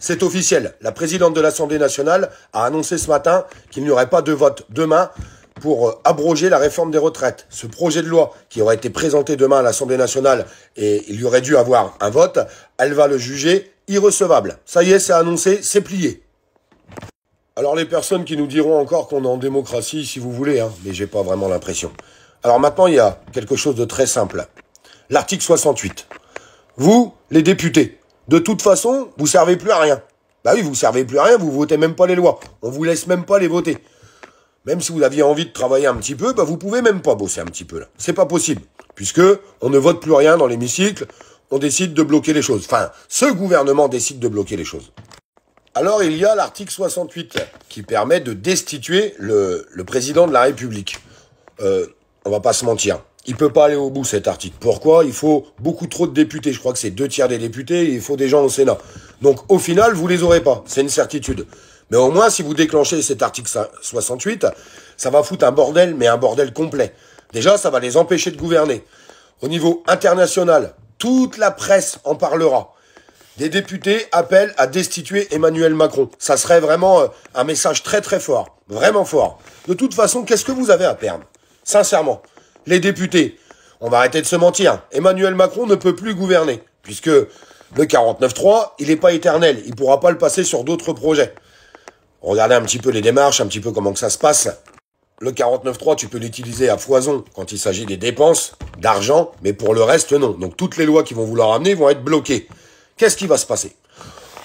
C'est officiel. La présidente de l'Assemblée nationale a annoncé ce matin qu'il n'y aurait pas de vote demain pour abroger la réforme des retraites. Ce projet de loi qui aurait été présenté demain à l'Assemblée nationale et il y aurait dû avoir un vote, elle va le juger irrecevable. Ça y est, c'est annoncé, c'est plié. Alors les personnes qui nous diront encore qu'on est en démocratie, si vous voulez, mais j'ai pas vraiment l'impression. Alors maintenant, il y a quelque chose de très simple. L'article 68. Vous, les députés, de toute façon, vous servez plus à rien. Bah oui, vous servez plus à rien, vous votez même pas les lois. On vous laisse même pas les voter. Même si vous aviez envie de travailler un petit peu, bah vous pouvez même pas bosser un petit peu là. C'est pas possible. Puisque on ne vote plus rien dans l'hémicycle, on décide de bloquer les choses. Enfin, ce gouvernement décide de bloquer les choses. Alors il y a l'article 68 qui permet de destituer le président de la République. On va pas se mentir. Il peut pas aller au bout cet article. Pourquoi? Il faut beaucoup trop de députés. Je crois que c'est 2/3 des députés et il faut des gens au Sénat. Donc au final, vous les aurez pas. C'est une certitude. Mais au moins, si vous déclenchez cet article 68, ça va foutre un bordel, mais un bordel complet. Déjà, ça va les empêcher de gouverner. Au niveau international, toute la presse en parlera. Des députés appellent à destituer Emmanuel Macron. Ça serait vraiment un message très très fort. Vraiment fort. De toute façon, qu'est-ce que vous avez à perdre? Sincèrement. Les députés, on va arrêter de se mentir. Emmanuel Macron ne peut plus gouverner. Puisque le 49.3, il n'est pas éternel. Il ne pourra pas le passer sur d'autres projets. Regardez un petit peu les démarches, un petit peu comment que ça se passe. Le 49.3, tu peux l'utiliser à foison quand il s'agit des dépenses, d'argent, mais pour le reste, non. Donc toutes les lois qui vont vouloir amener vont être bloquées. Qu'est-ce qui va se passer?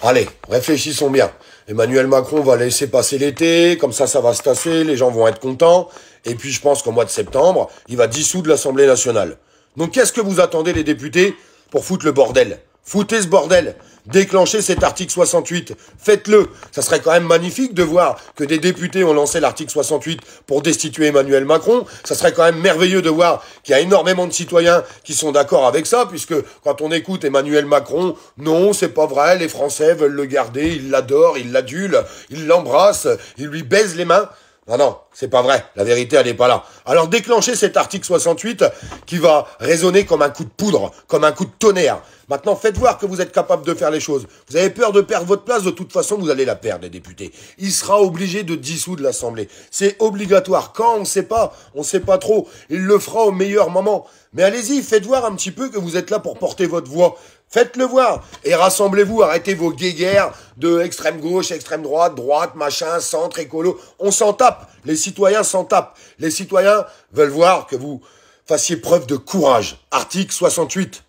Allez, réfléchissons bien. Emmanuel Macron va laisser passer l'été, comme ça va se tasser, les gens vont être contents. Et puis je pense qu'au mois de septembre, il va dissoudre l'Assemblée nationale. Donc qu'est-ce que vous attendez les députés pour foutre le bordel? Foutez ce bordel. Déclenchez cet article 68. Faites-le. Ça serait quand même magnifique de voir que des députés ont lancé l'article 68 pour destituer Emmanuel Macron. Ça serait quand même merveilleux de voir qu'il y a énormément de citoyens qui sont d'accord avec ça, puisque quand on écoute Emmanuel Macron, non, c'est pas vrai, les Français veulent le garder, ils l'adorent, ils l'adulent, ils l'embrassent, ils lui baisent les mains. Non, c'est pas vrai. La vérité, elle n'est pas là. Alors déclenchez cet article 68 qui va résonner comme un coup de poudre, comme un coup de tonnerre. Maintenant, faites voir que vous êtes capable de faire les choses. Vous avez peur de perdre votre place, de toute façon, vous allez la perdre, les députés. Il sera obligé de dissoudre l'Assemblée. C'est obligatoire. Quand, on ne sait pas trop. Il le fera au meilleur moment. Mais allez-y, faites voir un petit peu que vous êtes là pour porter votre voix. Faites-le voir et rassemblez-vous, arrêtez vos guéguerres de extrême gauche, extrême droite, droite, machin, centre, écolo. On s'en tape, les citoyens s'en tapent. Les citoyens veulent voir que vous fassiez preuve de courage. Article 68.